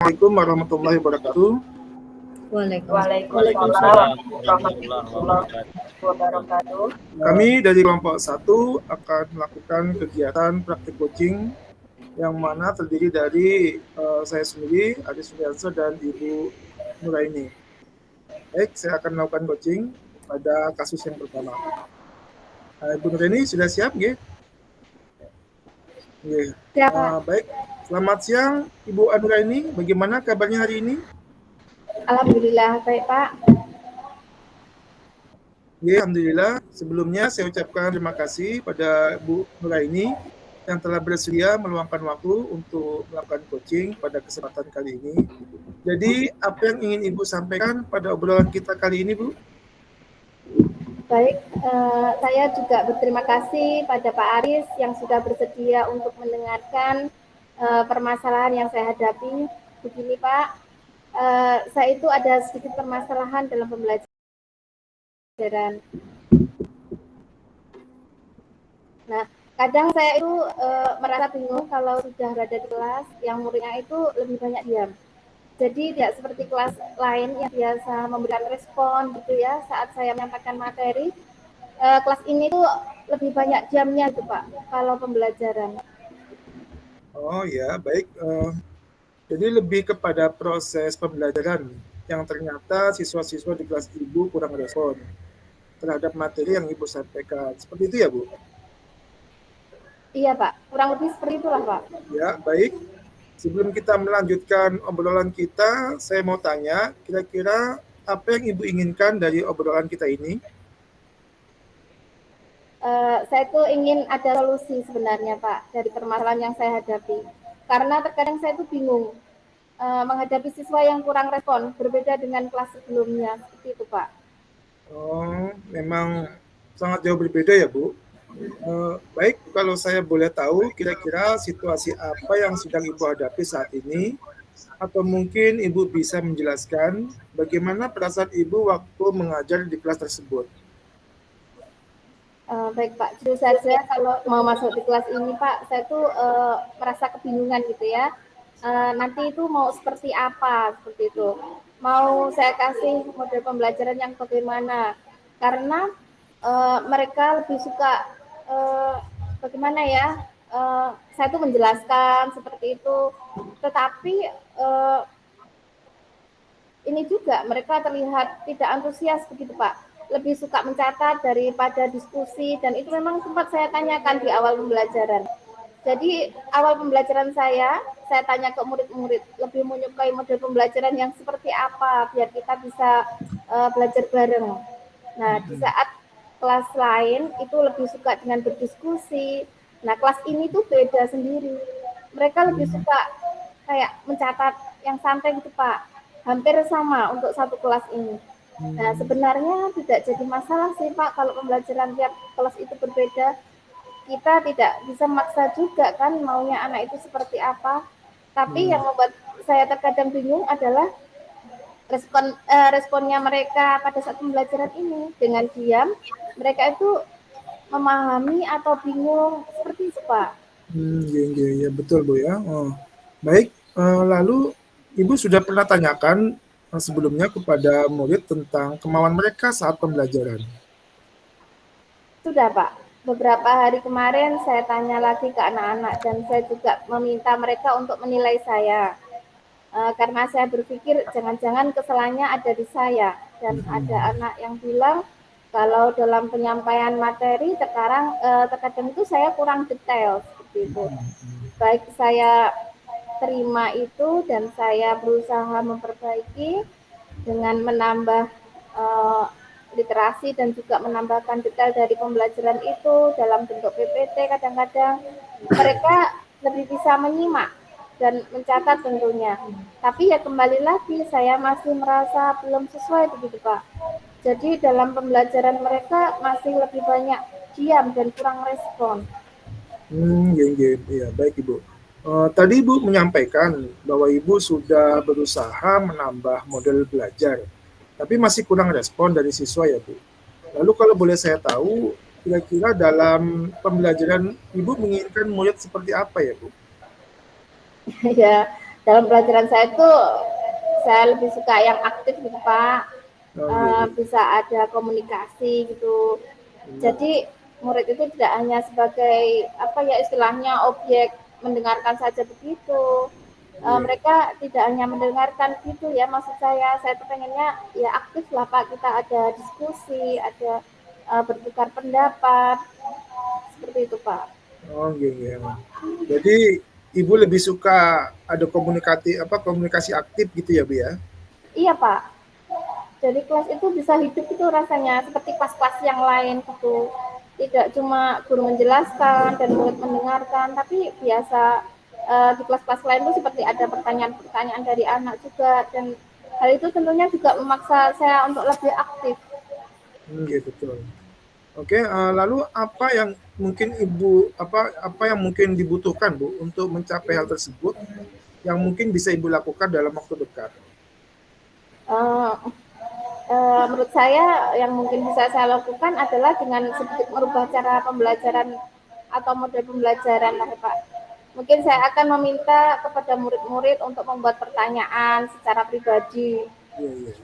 Assalamualaikum warahmatullahi wabarakatuh. Waalaikumsalam warahmatullahi wabarakatuh. Kami dari kelompok 1 akan melakukan kegiatan praktik coaching yang mana terdiri dari saya sendiri, Adi Sulianso, dan Ibu Nuraini. Baik, saya akan melakukan coaching pada kasus yang pertama. Ibu Nuraini sudah siap, nggih? Nggih. Baik, selamat siang Ibu Nuraini. Bagaimana kabarnya hari ini? Alhamdulillah baik, Pak. Ya, alhamdulillah. Sebelumnya saya ucapkan terima kasih pada Bu Nuraini yang telah bersedia meluangkan waktu untuk melakukan coaching pada kesempatan kali ini. Jadi, apa yang ingin Ibu sampaikan pada obrolan kita kali ini, Bu? Baik, saya juga berterima kasih pada Pak Aris yang sudah bersedia untuk mendengarkan permasalahan yang saya hadapi. Begini, Pak, saya itu ada sedikit permasalahan dalam pembelajaran. Nah, kadang saya itu merasa bingung kalau sudah berada di kelas yang muridnya itu lebih banyak diam. Jadi tidak seperti kelas lain yang biasa memberikan respon gitu ya saat saya menyampaikan materi. Kelas ini tuh lebih banyak jamnya gitu Pak kalau pembelajaran. Oh ya, baik. Jadi lebih kepada proses pembelajaran yang ternyata siswa-siswa di kelas Ibu kurang respon terhadap materi yang Ibu sampaikan. Seperti itu ya, Bu? Iya Pak, kurang lebih seperti itulah Pak. Ya, baik. Sebelum kita melanjutkan obrolan kita, saya mau tanya, kira-kira apa yang Ibu inginkan dari obrolan kita ini? Saya tuh ingin ada solusi sebenarnya Pak dari permasalahan yang saya hadapi. Karena terkadang saya tuh bingung menghadapi siswa yang kurang respon, berbeda dengan kelas sebelumnya, seperti itu Pak. Oh, memang sangat jauh berbeda ya Bu. Baik, kalau saya boleh tahu, kira-kira situasi apa yang sedang Ibu hadapi saat ini? Atau mungkin Ibu bisa menjelaskan bagaimana perasaan Ibu waktu mengajar di kelas tersebut? Baik Pak, jujur saja kalau mau masuk di kelas ini Pak, saya tuh merasa kebingungan gitu ya. Nanti itu mau seperti apa, seperti itu. Mau saya kasih model pembelajaran yang bagaimana? Karena mereka lebih suka bagaimana ya? Saya tuh menjelaskan seperti itu, tetapi ini juga mereka terlihat tidak antusias begitu Pak. Lebih suka mencatat daripada diskusi dan itu memang sempat saya tanyakan di awal pembelajaran. Jadi awal pembelajaran saya tanya ke murid-murid lebih menyukai model pembelajaran yang seperti apa biar kita bisa belajar bareng. Nah, di saat kelas lain itu lebih suka dengan berdiskusi. Nah, kelas ini tuh beda sendiri. Mereka lebih suka kayak mencatat yang santai gitu Pak. Hampir sama untuk satu kelas ini. Nah, sebenarnya tidak jadi masalah sih Pak kalau pembelajaran tiap kelas itu berbeda. Kita tidak bisa memaksa juga kan maunya anak itu seperti apa. Tapi yang membuat saya terkadang bingung adalah responnya mereka pada saat pembelajaran ini. Dengan diam, mereka itu memahami atau bingung seperti itu Pak. Ya, betul Bu ya. Baik, lalu Ibu sudah pernah tanyakan sebelumnya kepada murid tentang kemauan mereka saat pembelajaran? Sudah Pak, beberapa hari kemarin saya tanya lagi ke anak-anak dan saya juga meminta mereka untuk menilai saya. Karena saya berpikir jangan-jangan kesalahannya ada di saya. Dan ada anak yang bilang kalau dalam penyampaian materi terkadang itu saya kurang detail seperti itu. Baik saya terima itu dan saya berusaha memperbaiki dengan menambah literasi dan juga menambahkan detail dari pembelajaran itu dalam bentuk PPT. Kadang-kadang mereka lebih bisa menyimak dan mencatat tentunya. Tapi ya kembali lagi saya masih merasa belum sesuai begitu Pak. Jadi dalam pembelajaran mereka masih lebih banyak diam dan kurang respon. Ya, baik Ibu. Tadi Ibu menyampaikan bahwa Ibu sudah berusaha menambah model belajar, tapi masih kurang respon dari siswa ya Bu. Lalu kalau boleh saya tahu, kira-kira dalam pembelajaran Ibu menginginkan murid seperti apa ya Bu? Ya, dalam pelajaran saya itu saya lebih suka yang aktif gitu Pak. Bisa ada komunikasi gitu. Jadi murid itu tidak hanya sebagai apa ya istilahnya objek mendengarkan saja begitu. Mereka tidak hanya mendengarkan gitu ya, maksud saya tuh pengennya ya aktif lah Pak, kita ada diskusi, ada bertukar pendapat, seperti itu Pak. Oh iya. Jadi Ibu lebih suka ada komunikasi aktif gitu ya Bu ya? Iya Pak. Jadi kelas itu bisa hidup itu rasanya seperti kelas-kelas yang lain gitu. Tidak cuma guru menjelaskan dan murid mendengarkan, tapi biasa di kelas-kelas lain itu seperti ada pertanyaan-pertanyaan dari anak juga, dan hal itu tentunya juga memaksa saya untuk lebih aktif. Iya betul. Oke, lalu apa yang mungkin Ibu apa yang mungkin dibutuhkan Bu untuk mencapai hal tersebut yang mungkin bisa Ibu lakukan dalam waktu dekat? Menurut saya yang mungkin bisa saya lakukan adalah dengan sedikit merubah cara pembelajaran atau model pembelajaran lah Pak. Mungkin saya akan meminta kepada murid-murid untuk membuat pertanyaan secara pribadi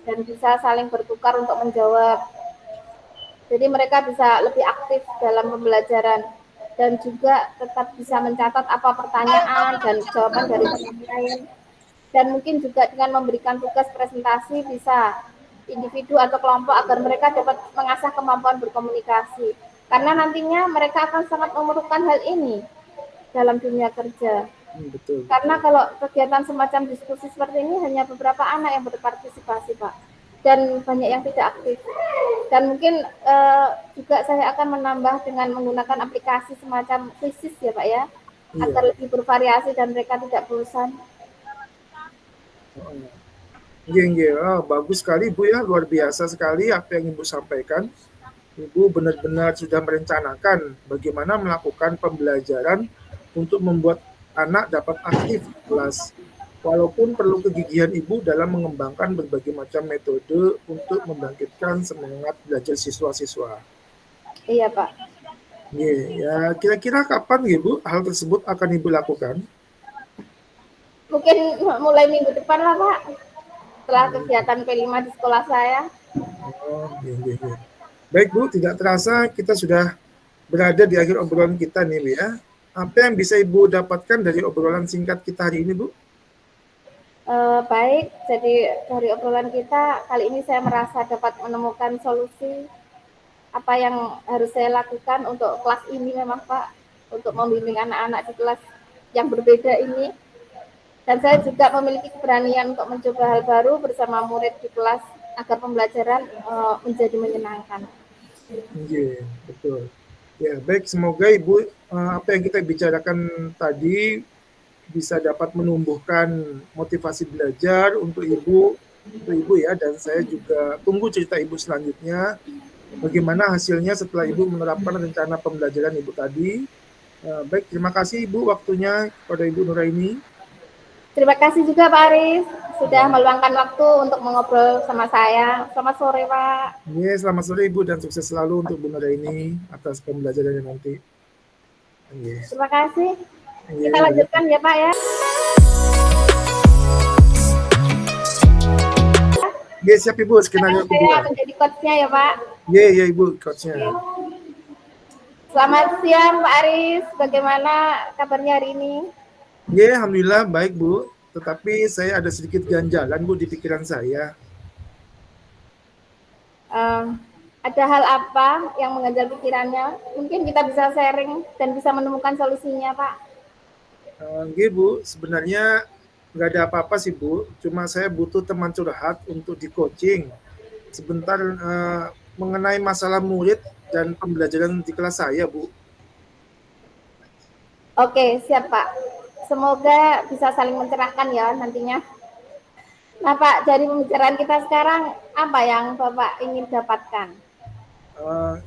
dan bisa saling bertukar untuk menjawab. Jadi mereka bisa lebih aktif dalam pembelajaran dan juga tetap bisa mencatat apa pertanyaan dan jawaban dari teman lain. Dan mungkin juga dengan memberikan tugas presentasi bisa individu atau kelompok agar mereka dapat mengasah kemampuan berkomunikasi. Karena nantinya mereka akan sangat memerlukan hal ini dalam dunia kerja. Betul. Karena kalau kegiatan semacam diskusi seperti ini hanya beberapa anak yang berpartisipasi, Pak, dan banyak yang tidak aktif. Dan mungkin juga saya akan menambah dengan menggunakan aplikasi semacam Quizzes ya, Pak ya, agar lebih bervariasi dan mereka tidak bosan. Bagus sekali Bu ya, luar biasa sekali apa yang Ibu sampaikan. Ibu benar-benar sudah merencanakan bagaimana melakukan pembelajaran untuk membuat anak dapat aktif di kelas. Walaupun perlu kegigihan Ibu dalam mengembangkan berbagai macam metode untuk membangkitkan semangat belajar siswa-siswa. Iya Pak. Ya, kira-kira kapan Ibu hal tersebut akan Ibu lakukan? Mungkin mulai minggu depan lah Pak, setelah kegiatan P5 di sekolah saya. Baik Bu, tidak terasa kita sudah berada di akhir obrolan kita nih Bu ya. Apa yang bisa Ibu dapatkan dari obrolan singkat kita hari ini Bu? Baik, jadi dari obrolan kita kali ini saya merasa dapat menemukan solusi apa yang harus saya lakukan untuk kelas ini memang Pak, untuk membimbing anak-anak di kelas yang berbeda ini. Dan saya juga memiliki keberanian untuk mencoba hal baru bersama murid di kelas agar pembelajaran menjadi menyenangkan. Iya, betul. Ya, baik, semoga Ibu apa yang kita bicarakan tadi bisa dapat menumbuhkan motivasi belajar untuk Ibu ya, dan saya juga tunggu cerita Ibu selanjutnya. Bagaimana hasilnya setelah Ibu menerapkan rencana pembelajaran Ibu tadi. Baik, terima kasih Ibu waktunya kepada Ibu Nuraini. Terima kasih juga Pak Aris sudah meluangkan waktu untuk mengobrol sama saya. Selamat sore Pak. Iya, selamat sore Ibu dan sukses selalu untuk Bu Nuraini atas pembelajarannya nanti. Terima kasih. Kita lanjutkan ya Pak ya. Iya, siap Ibu, skenario kedua. Saya menjadi coachnya ya Pak. Iya Ibu, coachnya. Selamat siang Pak Aris, bagaimana kabarnya hari ini? Ya, alhamdulillah baik Bu, tetapi saya ada sedikit ganjalan Bu di pikiran saya. Ada hal apa yang mengganjal pikirannya? Mungkin kita bisa sharing dan bisa menemukan solusinya Pak. Iya Bu, sebenarnya nggak ada apa-apa sih Bu, cuma saya butuh teman curhat untuk di coaching sebentar mengenai masalah murid dan pembelajaran di kelas saya Bu. Oke, siap Pak. Semoga bisa saling mencerahkan ya nantinya. Nah Pak, dari pembicaraan kita sekarang, apa yang Bapak ingin dapatkan?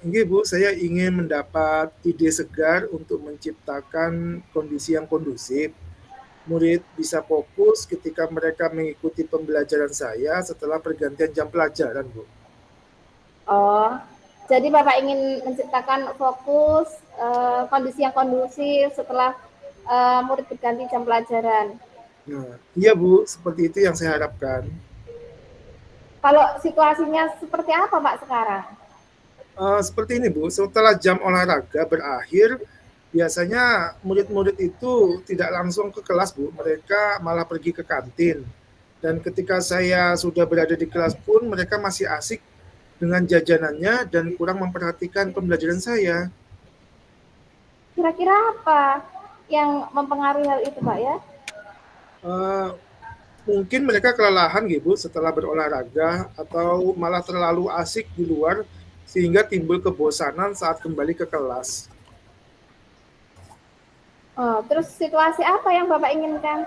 Ini Bu, saya ingin mendapat ide segar untuk menciptakan kondisi yang kondusif. Murid bisa fokus ketika mereka mengikuti pembelajaran saya setelah pergantian jam pelajaran Bu. Oh, jadi Bapak ingin menciptakan fokus, kondisi yang kondusif setelah murid berganti jam pelajaran. Nah, iya Bu, seperti itu yang saya harapkan. Kalau situasinya seperti apa Pak sekarang? Seperti ini Bu, setelah jam olahraga berakhir, biasanya murid-murid itu tidak langsung ke kelas Bu, mereka malah pergi ke kantin. Dan ketika saya sudah berada di kelas pun, mereka masih asik dengan jajanannya dan kurang memperhatikan pembelajaran saya. Kira-kira apa yang mempengaruhi hal itu Pak ya? Uh, Mungkin mereka kelelahan gitu setelah berolahraga atau malah terlalu asik di luar sehingga timbul kebosanan saat kembali ke kelas. Oh, terus situasi apa yang Bapak inginkan?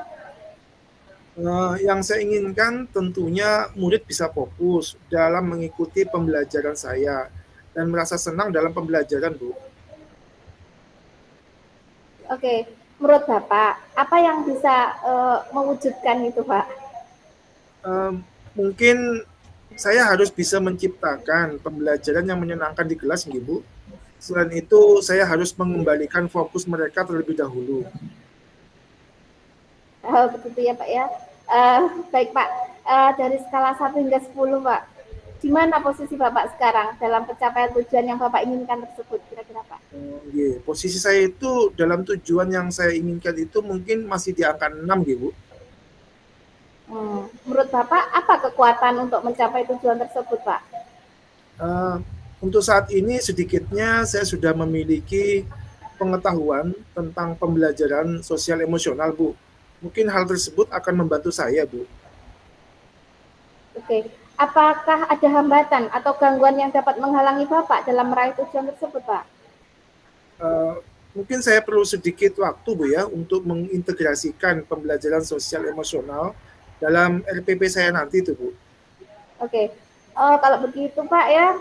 Yang saya inginkan tentunya murid bisa fokus dalam mengikuti pembelajaran saya dan merasa senang dalam pembelajaran, Bu. Oke, menurut Bapak, apa yang bisa mewujudkan itu, Pak? Mungkin saya harus bisa menciptakan pembelajaran yang menyenangkan di kelas, Bu. Selain itu, saya harus mengembalikan fokus mereka terlebih dahulu. Begitu ya, Pak ya. Baik, Pak. Dari skala 1 hingga 10, Pak. Di mana posisi Bapak sekarang dalam pencapaian tujuan yang Bapak inginkan tersebut, kira-kira, Pak? Posisi saya itu dalam tujuan yang saya inginkan itu mungkin masih di angka 6, Bu. Menurut Bapak, apa kekuatan untuk mencapai tujuan tersebut, Pak? Untuk saat ini sedikitnya saya sudah memiliki pengetahuan tentang pembelajaran sosial emosional, Bu. Mungkin hal tersebut akan membantu saya, Bu. Oke. Apakah ada hambatan atau gangguan yang dapat menghalangi Bapak dalam meraih tujuan tersebut, Pak? Mungkin saya perlu sedikit waktu, Bu ya, untuk mengintegrasikan pembelajaran sosial emosional dalam RPP saya nanti itu, Bu. Oke. Kalau begitu Pak ya,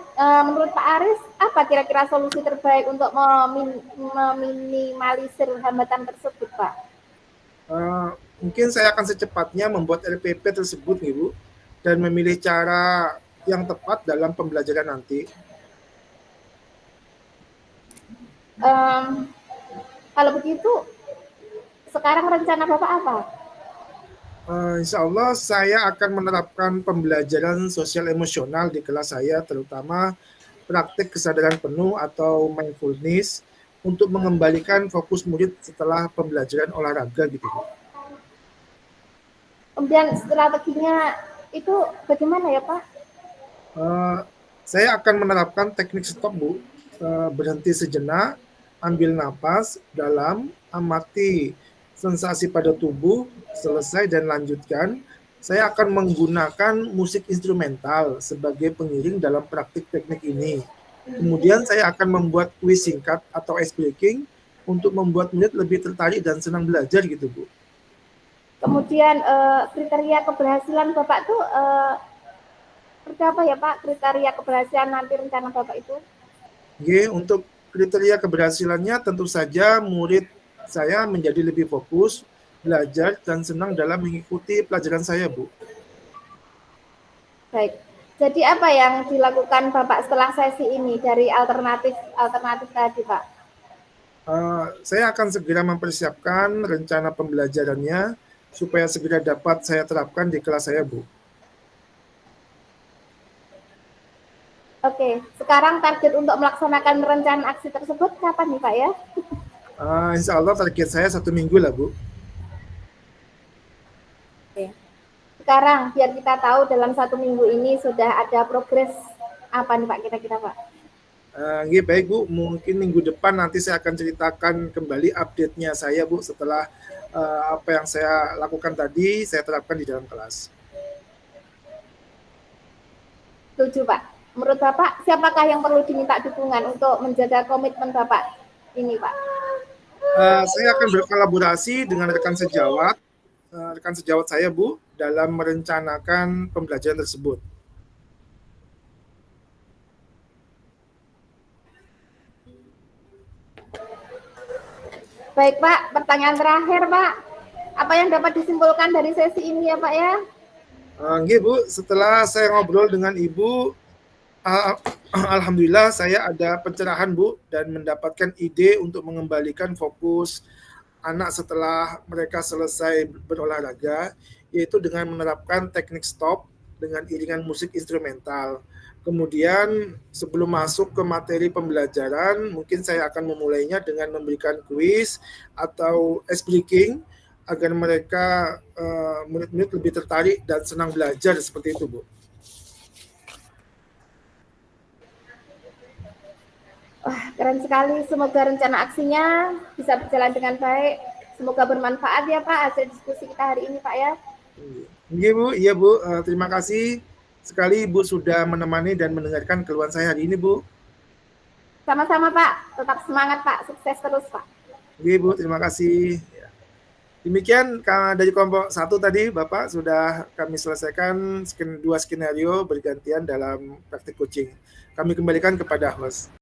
menurut Pak Aris, apa kira-kira solusi terbaik untuk meminimalisir hambatan tersebut, Pak? Mungkin saya akan secepatnya membuat RPP tersebut, Bu, dan memilih cara yang tepat dalam pembelajaran nanti. Kalau begitu, sekarang rencana Bapak apa? Insya Allah saya akan menerapkan pembelajaran sosial emosional di kelas saya, terutama praktik kesadaran penuh atau mindfulness untuk mengembalikan fokus murid setelah pembelajaran olahraga gitu. Kemudian strateginya itu bagaimana ya Pak? Saya akan menerapkan teknik stop, Bu. Berhenti sejenak, ambil napas dalam, amati sensasi pada tubuh, selesai dan lanjutkan. Saya akan menggunakan musik instrumental sebagai pengiring dalam praktik teknik ini. Kemudian saya akan membuat kuis singkat atau ice breaking untuk membuat murid lebih tertarik dan senang belajar gitu, Bu. Kemudian kriteria keberhasilan Bapak tuh berapa ya Pak kriteria keberhasilan nanti rencana Bapak itu? Untuk kriteria keberhasilannya tentu saja murid saya menjadi lebih fokus, belajar, dan senang dalam mengikuti pelajaran saya, Bu. Baik. Jadi apa yang dilakukan Bapak setelah sesi ini dari alternatif tadi, Pak? Saya akan segera mempersiapkan rencana pembelajarannya supaya segera dapat saya terapkan di kelas saya, Bu. Oke, sekarang target untuk melaksanakan rencana aksi tersebut kapan nih Pak ya? Insya Allah target saya 1 minggu lah, Bu. Oke. Sekarang biar kita tahu dalam 1 minggu ini sudah ada progres apa nih Pak kira-kira Pak? Baik Bu, mungkin minggu depan nanti saya akan ceritakan kembali update-nya saya Bu setelah apa yang saya lakukan tadi saya terapkan di dalam kelas. Setuju Pak. Menurut Bapak, siapakah yang perlu diminta dukungan untuk menjaga komitmen Bapak ini, Pak? Saya akan berkolaborasi dengan rekan sejawat saya, Bu, dalam merencanakan pembelajaran tersebut. Baik, Pak. Pertanyaan terakhir, Pak. Apa yang dapat disimpulkan dari sesi ini ya, Pak ya? Bu, setelah saya ngobrol dengan Ibu, alhamdulillah saya ada pencerahan Bu dan mendapatkan ide untuk mengembalikan fokus anak setelah mereka selesai berolahraga, yaitu dengan menerapkan teknik stop dengan iringan musik instrumental. Kemudian sebelum masuk ke materi pembelajaran, mungkin saya akan memulainya dengan memberikan kuis atau ice breaking agar mereka murid-murid lebih tertarik dan senang belajar seperti itu, Bu. Wah, keren sekali. Semoga rencana aksinya bisa berjalan dengan baik. Semoga bermanfaat ya Pak hasil diskusi kita hari ini Pak ya. Iya Bu, iya Bu. Terima kasih sekali Ibu sudah menemani dan mendengarkan keluhan saya hari ini Bu. Sama-sama Pak, tetap semangat Pak, sukses terus Pak. Iya Bu, terima kasih. Demikian dari kelompok 1 tadi Bapak sudah kami selesaikan 2 skenario bergantian dalam praktik coaching. Kami kembalikan kepada host.